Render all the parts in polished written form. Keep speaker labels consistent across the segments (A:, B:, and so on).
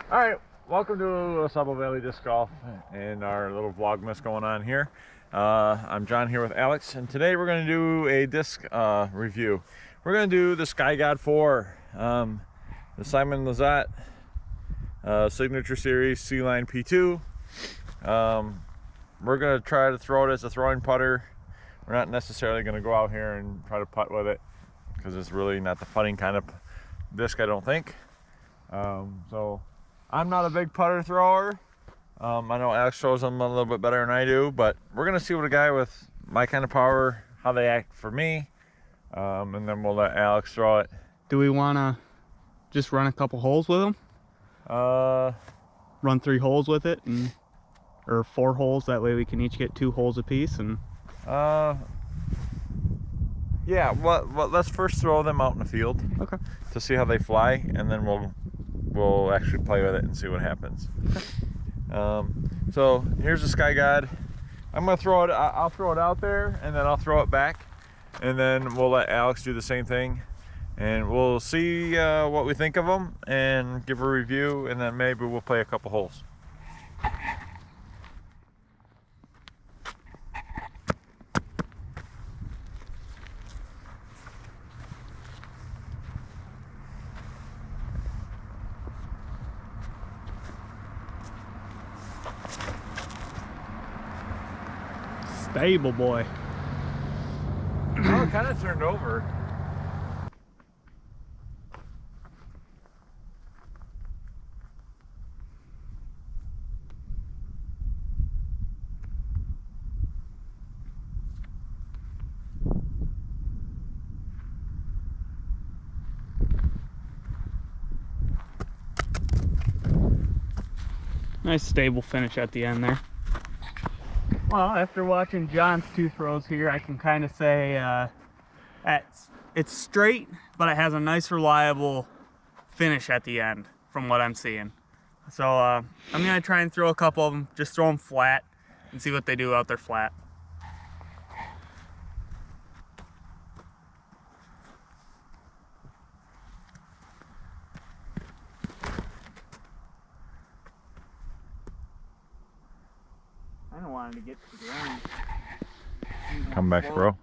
A: All right, welcome to Ausable Valley Disc Golf and our little vlogmas going on here. I'm John here with Alex, and today we're going to do a disc review. We're going to do the Sky God 4, the Simon Lizotte Signature Series C-Line P2. We're going to try to throw it as a throwing putter. We're not necessarily going to go out here and try to putt with it because it's really not the putting kind of disc, I don't think. So I'm not a big putter thrower. I know Alex throws them a little bit better than I do, but we're gonna see what a guy with my kind of power, how they act for me, and then we'll let Alex throw it.
B: Do we want to just run a couple holes with them? Run 3 holes with it, or 4 holes. That way we can each get 2 holes apiece. And
A: yeah. Well, let's first throw them out in the field.
B: Okay.
A: To see how they fly, and then we'll actually play with it and see what happens. Okay. So here's the Sky God. I'm gonna throw it. I'll throw it out there, and then I'll throw it back, and then we'll let Alex do the same thing, and we'll see what we think of them and give a review, and then maybe we'll play a couple holes.
B: Stable boy.
A: Oh, it kind of turned over.
B: Nice stable finish at the end there. Well, after watching John's 2 throws here, I can kind of say it's straight, but it has a nice reliable finish at the end from what I'm seeing. So I'm gonna try and throw a couple of them, just throw them flat and see what they do out there flat. I don't want him to get to the ground.
A: Come back, bro.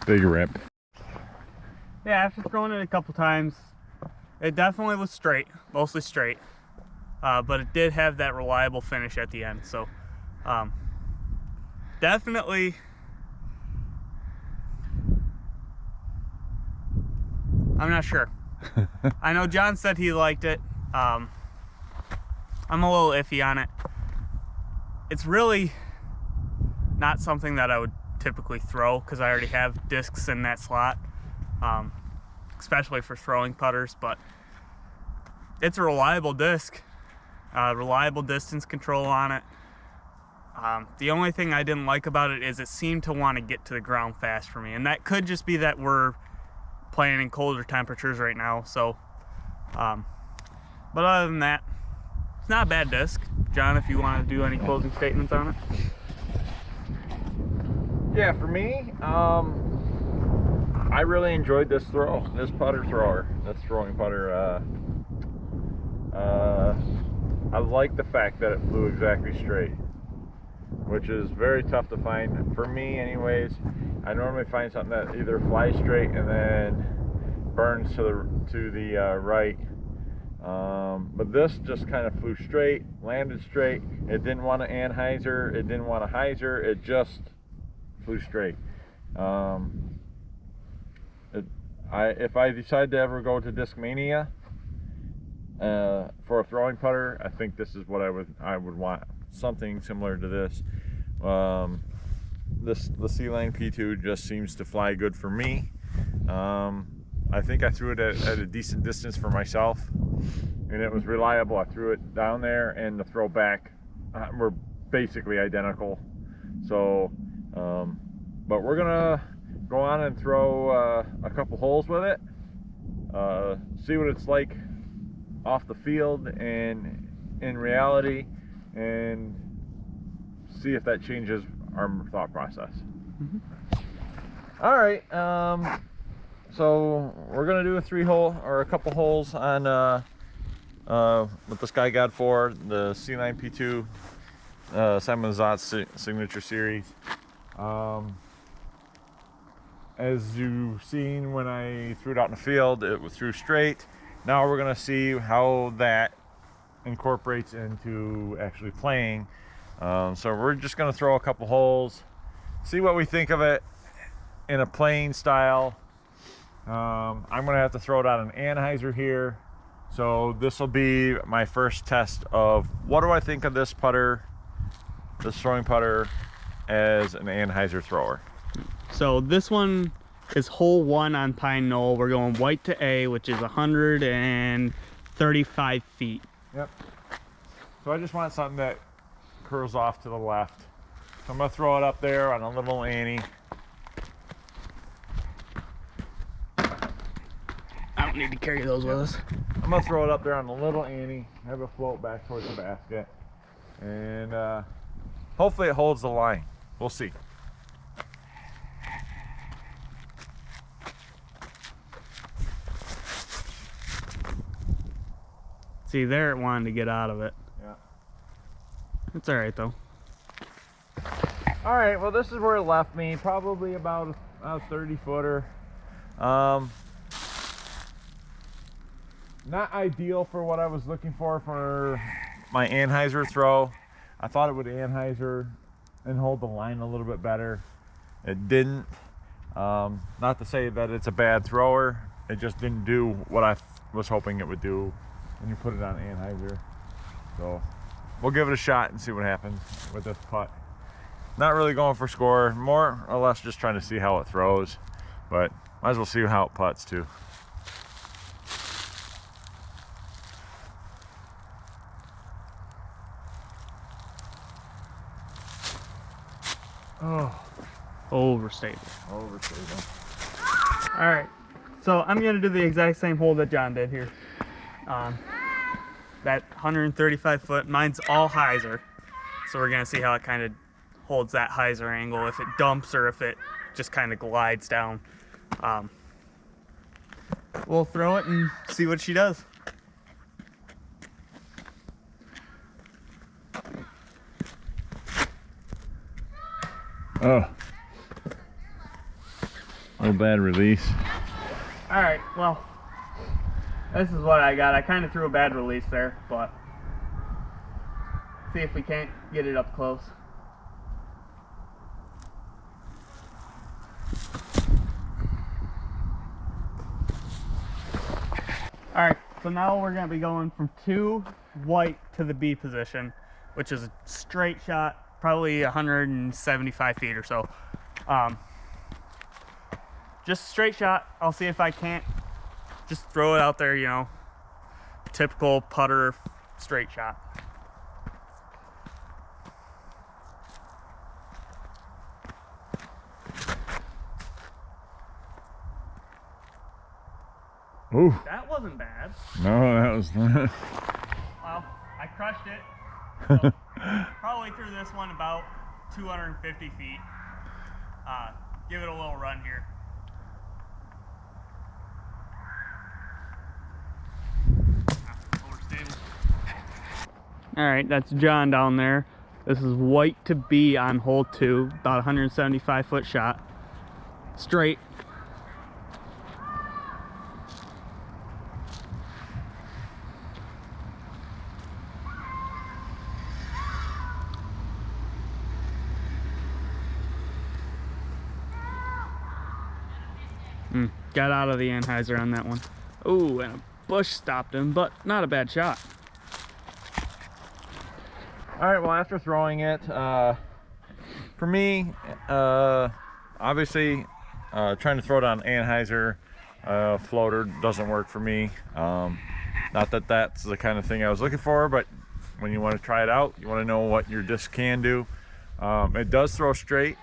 A: Big rip.
B: Yeah, after throwing it a couple times, it definitely was straight, mostly straight, but it did have that reliable finish at the end. So definitely I'm not sure. I know John said he liked it. I'm a little iffy on it. It's really not something that I would typically throw because I already have discs in that slot, especially for throwing putters, but it's a reliable disc, reliable distance control on it. The only thing I didn't like about it is it seemed to want to get to the ground fast for me, and that could just be that we're playing in colder temperatures right now. So but other than that, it's not a bad disc. John, if you want to do any closing statements on it.
A: Yeah, for me, I really enjoyed this throw, this putter thrower, this throwing putter. I like the fact that it flew exactly straight, which is very tough to find for me anyways. I normally find something that either flies straight and then burns to the right, but this just kind of flew straight, landed straight. It didn't want to anhyzer, it didn't want to hyzer, it just flew straight. If I decide to ever go to Discmania for a throwing putter, I think this is what I would want, something similar to this. The C-Line P2 just seems to fly good for me. I think I threw it at a decent distance for myself, and it was reliable. I threw it down there, and the throw back were basically identical. So but we're gonna go on and throw a couple holes with it, see what it's like off the field and in reality, and see if that changes our thought process. All right, so we're gonna do a 3-hole or a couple holes on what this guy got for the C9 P2 Simon Lizotte signature series. As you've seen when I threw it out in the field, it threw straight. Now we're gonna see how that incorporates into actually playing. So we're just gonna throw a couple holes, see what we think of it in a playing style. I'm gonna have to throw it on an anhyzer here. So this will be my first test of what do I think of this putter, this throwing putter, as an anhyzer thrower.
B: So this one is hole 1 on Pine Knoll. We're going white to A, which is 135 feet.
A: Yep. So I just want something that curls off to the left. So I'm gonna throw it up there on a little Annie.
B: I don't need to carry those with us.
A: I'm gonna throw it up there on a little Annie, have it float back towards the basket, and hopefully it holds the line. We'll see.
B: See, there it wanted to get out of it.
A: Yeah.
B: It's all right though.
A: All right, well this is where it left me, probably about a 30-footer. Not ideal for what I was looking for my anhyzer throw. I thought it would anhyzer and hold the line a little bit better. It didn't. Not to say that it's a bad thrower, it just didn't do what I was hoping it would do when you put it on anhyzer. So we'll give it a shot and see what happens with this putt. Not really going for score, more or less just trying to see how it throws, but might as well see how it putts too.
B: Oh, overstable.
A: Overstable.
B: All right, so I'm gonna do the exact same hole that John did here. That 135 foot, mine's all hyzer. So we're gonna see how it kind of holds that hyzer angle, if it dumps or if it just kind of glides down. We'll throw it and see what she does.
A: Oh, no bad release.
B: All right, well, this is what I got. I kind of threw a bad release there, but see if we can't get it up close. All right, so now we're gonna be going from 2 white to the B position, which is a straight shot, probably 175 feet or so. Just straight shot. I'll see if I can't just throw it out there, you know, typical putter straight shot.
A: Ooh.
B: That wasn't bad.
A: No, that was not.
B: Well, I crushed it. So probably threw this one about 250 feet. Give it a little run here. All right, that's John down there. This is white to B on hole 2, about 175 foot shot. Straight. Got out of the anhyzer on that one. Oh, and a bush stopped him, but not a bad shot.
A: All right, well, after throwing it, for me, obviously, trying to throw it on anhyzer floater doesn't work for me. Not that that's the kind of thing I was looking for, but when you want to try it out, you want to know what your disc can do. It does throw straight.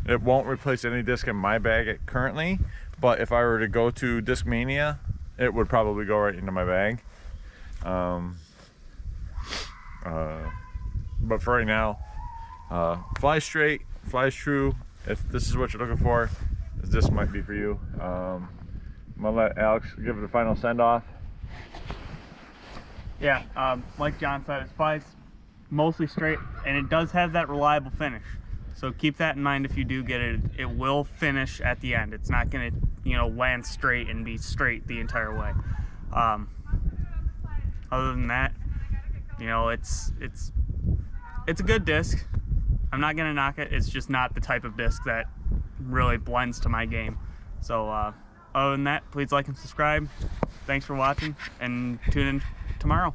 A: It won't replace any disc in my bag currently, but if I were to go to Discmania, it would probably go right into my bag. but for right now, fly straight, flies true. If this is what you're looking for, this might be for you. I'm gonna let Alex give it a final send off.
B: Yeah, like John said, it flies mostly straight, and it does have that reliable finish. So keep that in mind if you do get it. It will finish at the end. It's not gonna, you know, land straight and be straight the entire way. Other than that, you know, it's a good disc. I'm not gonna knock it. It's just not the type of disc that really blends to my game. So other than that, please like and subscribe. Thanks for watching, and tune in tomorrow.